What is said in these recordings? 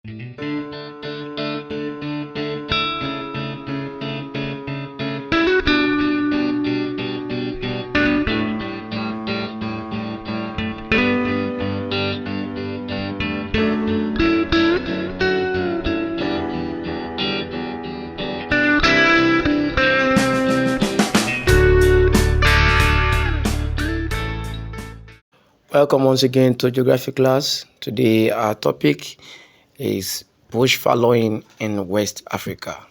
Welcome once again to Geography class. Today our topic is bush fallowing in West Africa.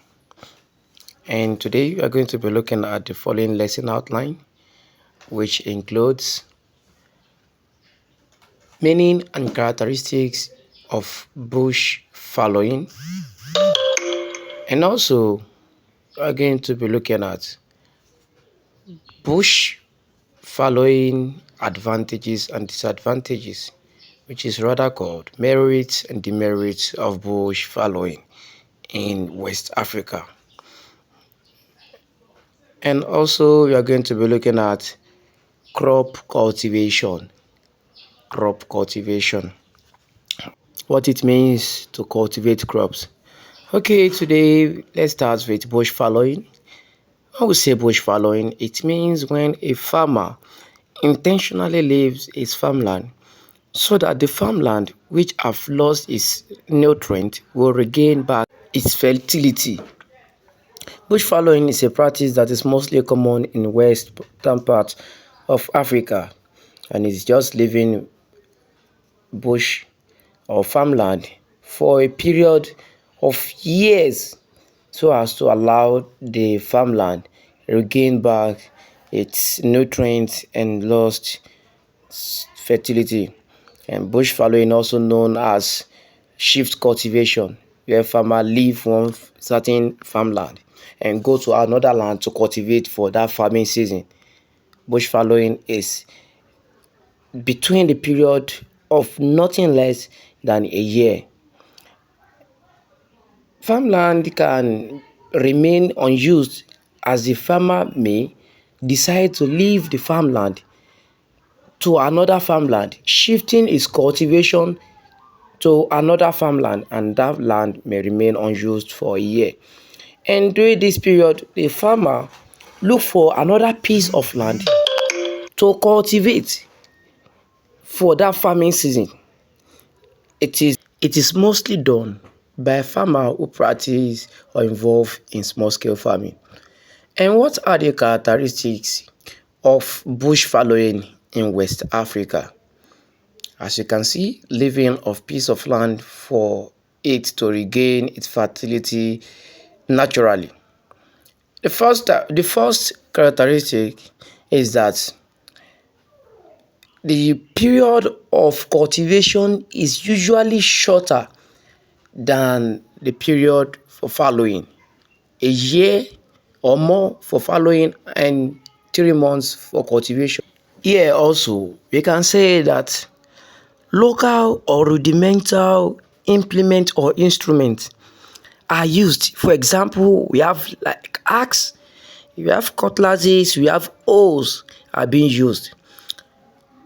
And today we are going to be looking at the following lesson outline, which includes meaning and characteristics of bush fallowing. And also we are going to be looking at bush fallowing advantages and disadvantages, which is rather called merits and demerits of bush fallowing in West Africa. And also we are going to be looking at crop cultivation. What it means to cultivate crops. Okay, today let's start with bush fallowing. When we say bush fallowing, it means when a farmer intentionally leaves his farmland so that the farmland which have lost its nutrient will regain back its fertility. Bush fallowing is a practice that is mostly common in western parts of Africa, and it's just leaving bush or farmland for a period of years so as to allow the farmland regain back its nutrients and lost fertility. And bush fallowing, also known as shift cultivation, where farmer leave one certain farmland and go to another land to cultivate for that farming season. Bush fallowing is between the period of nothing less than a year. Farmland can remain unused as the farmer may decide to leave the farmland to another farmland, shifting its cultivation to another farmland, and that land may remain unused for a year. And during this period, the farmer look for another piece of land to cultivate for that farming season. It is mostly done by a farmer who practice or involve in small scale farming. And what are the characteristics of bush fallowing in West Africa? As you can see, leaving of piece of land for it to regain its fertility naturally. The first characteristic is that the period of cultivation is usually shorter than the period for fallowing. A year or more for fallowing and 3 months for cultivation. Here also, we can say that local or rudimental implement or instruments are used. For example, we have like axe, we have cutlasses, we have hoes are being used.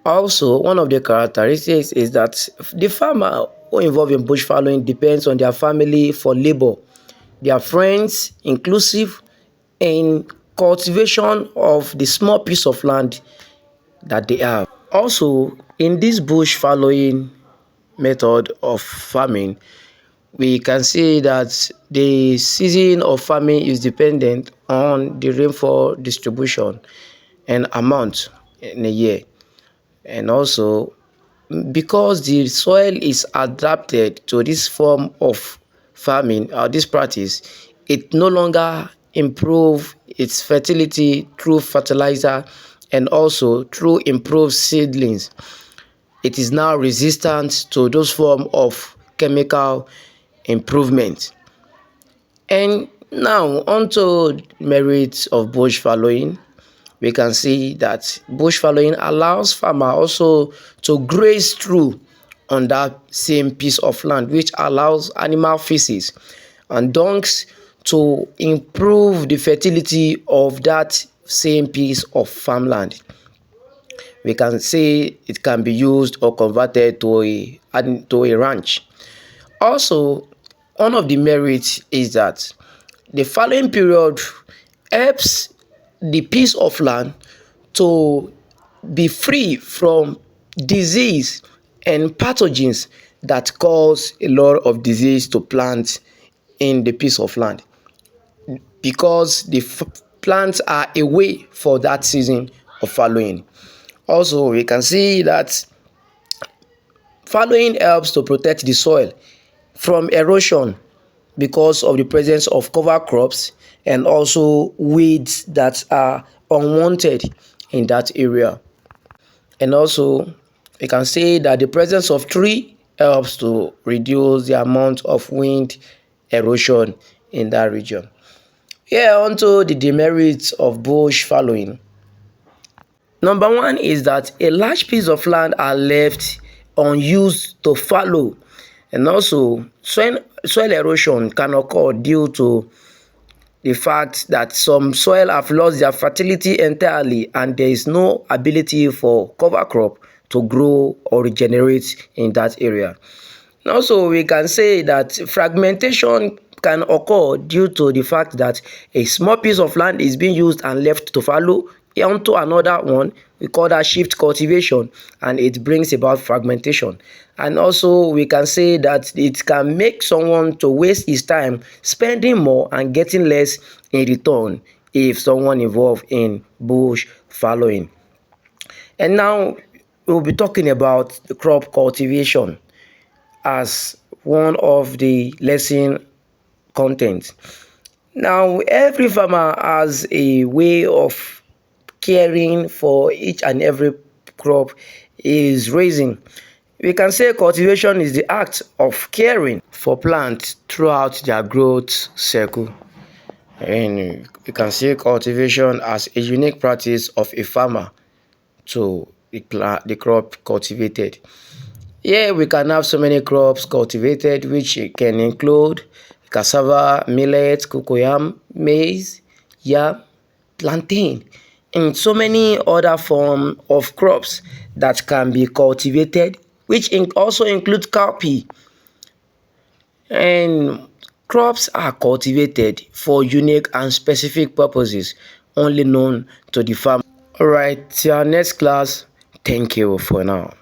Also, one of the characteristics is that the farmer who involved in bush fallowing depends on their family for labor, their friends inclusive in cultivation of the small piece of land that they have. Also, in this bush fallowing method of farming, we can see that the season of farming is dependent on the rainfall distribution and amount in a year. And also, because the soil is adapted to this form of farming or this practice, it no longer improve its fertility through fertilizer and also through improved seedlings. It is now resistant to those form of chemical improvement. And now onto merits of bush fallowing. We can see that bush fallowing allows farmer also to graze through on that same piece of land, which allows animal feces and dungs to improve the fertility of that same piece of farmland. We can say it can be used or converted to a ranch. Also, one of the merits is that the following period helps the piece of land to be free from disease and pathogens that cause a lot of disease to plants in the piece of land, because the plants are away for that season of fallowing. Also, we can see that fallowing helps to protect the soil from erosion because of the presence of cover crops and also weeds that are unwanted in that area. And also, we can say that the presence of tree helps to reduce the amount of wind erosion in that region. Here onto the demerits of bush fallowing. Number one is that a large piece of land are left unused to fallow, and also soil erosion can occur due to the fact that some soil have lost their fertility entirely and there is no ability for cover crop to grow or regenerate in that area. And also, we can say that fragmentation can occur due to the fact that a small piece of land is being used and left to fallow onto another one. We call that shift cultivation, and it brings about fragmentation. And also, we can say that it can make someone to waste his time spending more and getting less in return if someone involved in bush fallowing. And now we'll be talking about the crop cultivation as one of the lesson content. Now, every farmer has a way of caring for each and every crop he is raising. We can say cultivation is the act of caring for plants throughout their growth cycle. And we can see cultivation as a unique practice of a farmer to the crop cultivated. Here we can have so many crops cultivated, which can include cassava, millet, cocoyam, maize, yam, plantain, and so many other forms of crops that can be cultivated, which also include cowpea. And crops are cultivated for unique and specific purposes only known to the farmer. Alright, till our next class. Thank you for now.